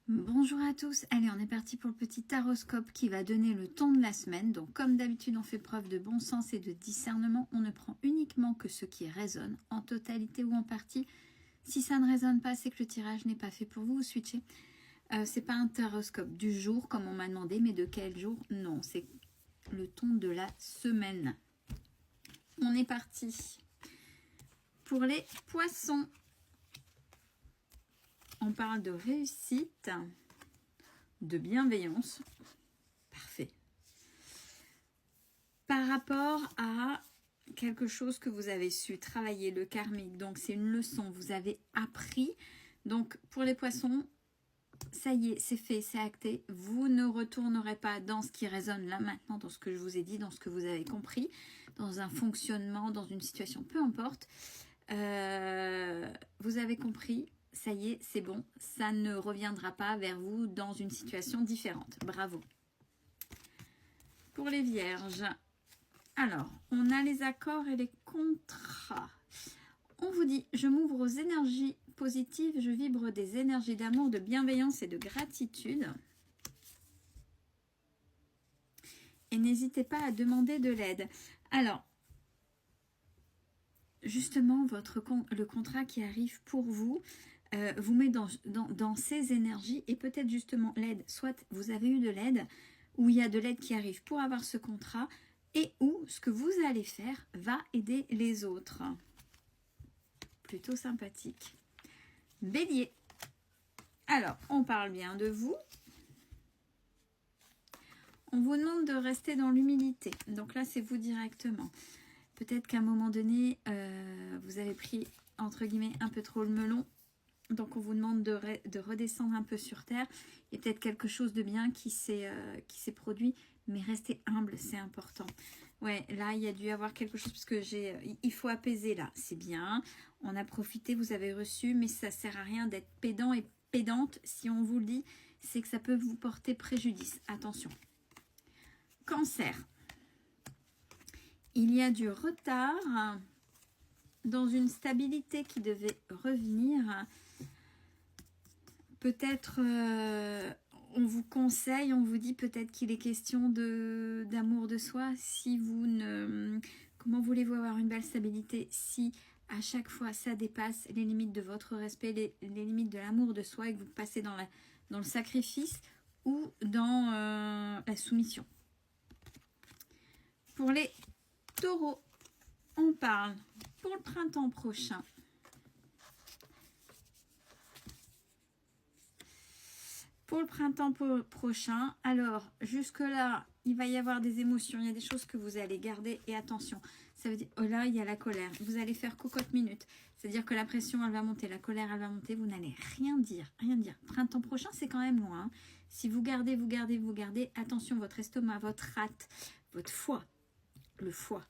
Bonjour à tous, allez on est parti pour le petit taroscope qui va donner le ton de la semaine. Donc comme d'habitude on fait preuve de bon sens et de discernement, on ne prend uniquement que ce qui résonne, en totalité ou en partie. Si ça ne résonne pas, c'est que le tirage n'est pas fait pour vous, vous switchez. C'est pas un taroscope du jour comme on m'a demandé, mais de quel jour? Non, c'est le ton de la semaine. On est parti pour les poissons. On parle de réussite, de bienveillance. Parfait. Par rapport à quelque chose que vous avez su travailler, le karmique. Donc, c'est une leçon. Vous avez appris. Donc, pour les poissons, ça y est, c'est fait, c'est acté. Vous ne retournerez pas dans ce qui résonne là maintenant, dans ce que je vous ai dit, dans ce que vous avez compris, dans un fonctionnement, dans une situation, peu importe. Vous avez compris. Ça y est, c'est bon, ça ne reviendra pas vers vous dans une situation différente. Bravo. Pour les vierges, alors, on a les accords et les contrats. On vous dit, je m'ouvre aux énergies positives, je vibre des énergies d'amour, de bienveillance et de gratitude. Et n'hésitez pas à demander de l'aide. Alors, justement, le contrat qui arrive pour vous, vous met dans ces énergies et peut-être justement l'aide, soit vous avez eu de l'aide ou il y a de l'aide qui arrive pour avoir ce contrat et où ce que vous allez faire va aider les autres. Plutôt sympathique. Bélier. Alors, on parle bien de vous. On vous demande de rester dans l'humilité. Donc là, c'est vous directement. Peut-être qu'à un moment donné, vous avez pris, entre guillemets, un peu trop le melon. Donc, on vous demande de redescendre un peu sur terre. Il y a peut-être quelque chose de bien qui s'est produit, mais restez humble, c'est important. Ouais, là, il y a dû y avoir quelque chose, parce que il faut apaiser là. C'est bien, on a profité, vous avez reçu, mais ça ne sert à rien d'être pédant et pédante. Si on vous le dit, c'est que ça peut vous porter préjudice. Attention. Cancer. Il y a du retard dans une stabilité qui devait revenir. Peut-être, on vous conseille, on vous dit peut-être qu'il est question d'amour de soi. Si vous ne... Comment voulez-vous avoir une belle stabilité si à chaque fois ça dépasse les limites de votre respect, les limites de l'amour de soi et que vous passez dans le sacrifice ou dans la soumission? Pour les taureaux, on parle pour le printemps prochain. Pour le printemps prochain, alors jusque-là, il va y avoir des émotions, il y a des choses que vous allez garder et attention, ça veut dire, oh là, il y a la colère, vous allez faire cocotte minute, c'est-à-dire que la pression, elle va monter, la colère, elle va monter, vous n'allez rien dire, rien dire. Printemps prochain, c'est quand même loin, hein. Si vous gardez, attention, votre estomac, votre rate, votre foie, le foie,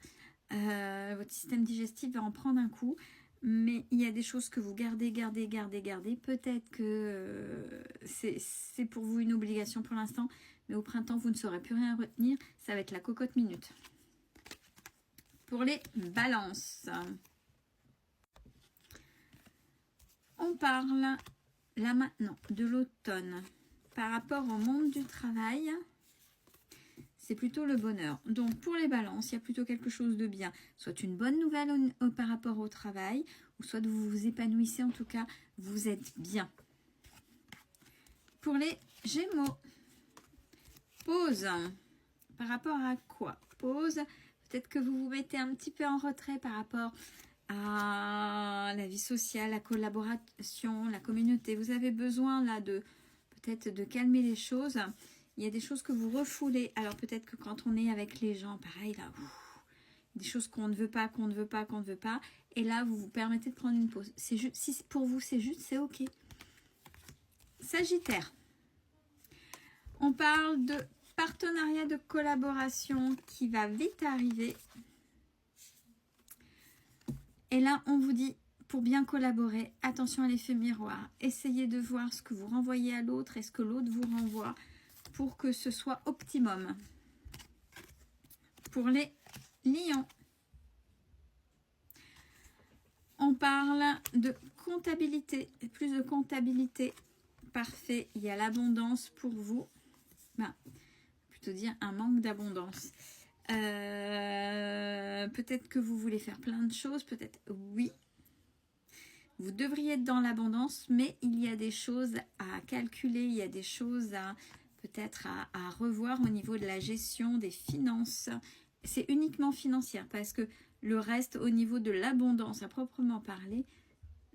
votre système digestif va en prendre un coup. Mais il y a des choses que vous gardez. Peut-être que c'est pour vous une obligation pour l'instant. Mais au printemps, vous ne saurez plus rien retenir. Ça va être la cocotte minute. Pour les balances. On parle là maintenant de l'automne. Par rapport au monde du travail, c'est plutôt le bonheur. Donc, pour les balances, il y a plutôt quelque chose de bien. Soit une bonne nouvelle par rapport au travail, ou soit vous vous épanouissez, en tout cas, vous êtes bien. Pour les gémeaux, pause. Par rapport à quoi? Pause. Peut-être que vous vous mettez un petit peu en retrait par rapport à la vie sociale, la collaboration, la communauté. Vous avez besoin là peut-être de calmer les choses. Il y a des choses que vous refoulez. Alors peut-être que quand on est avec les gens, pareil là, des choses qu'on ne veut pas. Et là, vous vous permettez de prendre une pause. C'est juste, si pour vous c'est juste, c'est ok. Sagittaire. On parle de partenariat, de collaboration qui va vite arriver. Et là, on vous dit, pour bien collaborer, attention à l'effet miroir. Essayez de voir ce que vous renvoyez à l'autre et ce que l'autre vous renvoie, pour que ce soit optimum. Pour les lions, on parle de comptabilité, plus de comptabilité parfait. Il y a l'abondance pour vous. Ben, plutôt dire un manque d'abondance. Peut-être que vous voulez faire plein de choses. Peut-être oui. Vous devriez être dans l'abondance, mais il y a des choses à calculer. Il y a des choses à peut-être à revoir au niveau de la gestion des finances. C'est uniquement financière parce que le reste au niveau de l'abondance à proprement parler,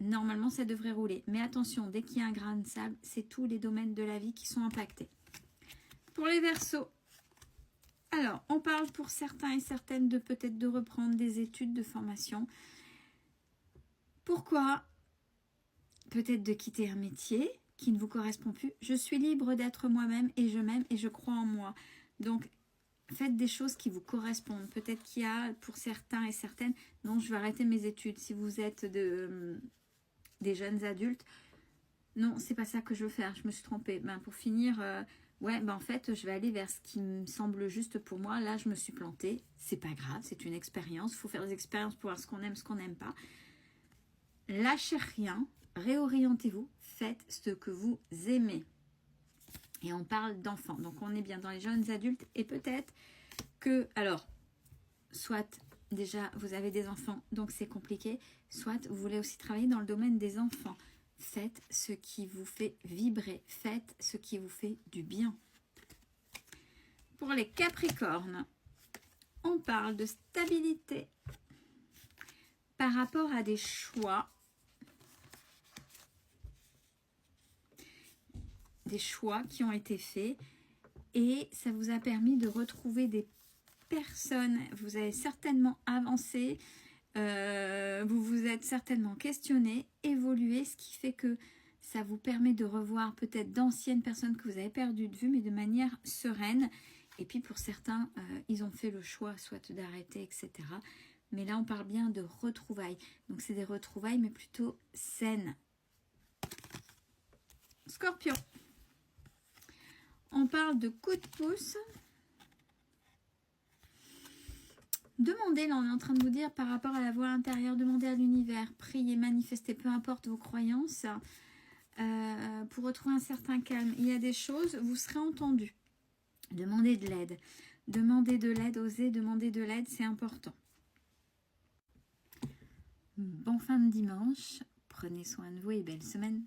normalement ça devrait rouler. Mais attention, dès qu'il y a un grain de sable, c'est tous les domaines de la vie qui sont impactés. Pour les Verseaux, alors on parle pour certains et certaines de peut-être de reprendre des études de formation. Pourquoi? Peut-être de quitter un métier qui ne vous correspond plus. Je suis libre d'être moi-même et je m'aime et je crois en moi. Donc, faites des choses qui vous correspondent. Peut-être qu'il y a pour certains et certaines, non, je vais arrêter mes études. Si vous êtes des jeunes adultes, non, c'est pas ça que je veux faire. Je me suis trompée. Ben, pour finir, en fait, je vais aller vers ce qui me semble juste pour moi. Là, je me suis plantée. C'est pas grave, c'est une expérience. Il faut faire des expériences pour voir ce qu'on aime, ce qu'on n'aime pas. Lâchez rien. Réorientez-vous, faites ce que vous aimez. Et on parle d'enfants, donc on est bien dans les jeunes adultes et peut-être que, alors, soit déjà vous avez des enfants, donc c'est compliqué, soit vous voulez aussi travailler dans le domaine des enfants. Faites ce qui vous fait vibrer, faites ce qui vous fait du bien. Pour les Capricornes, on parle de stabilité par rapport à des choix. Des choix qui ont été faits et ça vous a permis de retrouver des personnes. Vous avez certainement avancé, vous vous êtes certainement questionné, évolué, ce qui fait que ça vous permet de revoir peut-être d'anciennes personnes que vous avez perdues de vue, mais de manière sereine. Et puis pour certains, ils ont fait le choix soit d'arrêter, etc. Mais là, on parle bien de retrouvailles. Donc c'est des retrouvailles, mais plutôt saines. Scorpion. On parle de coup de pouce. Demandez, là on est en train de vous dire par rapport à la voix intérieure, demandez à l'univers, priez, manifestez, peu importe vos croyances, pour retrouver un certain calme. Il y a des choses, vous serez entendu. Demandez de l'aide. Demandez de l'aide, osez demander de l'aide, c'est important. Bon fin de dimanche, prenez soin de vous et belle semaine.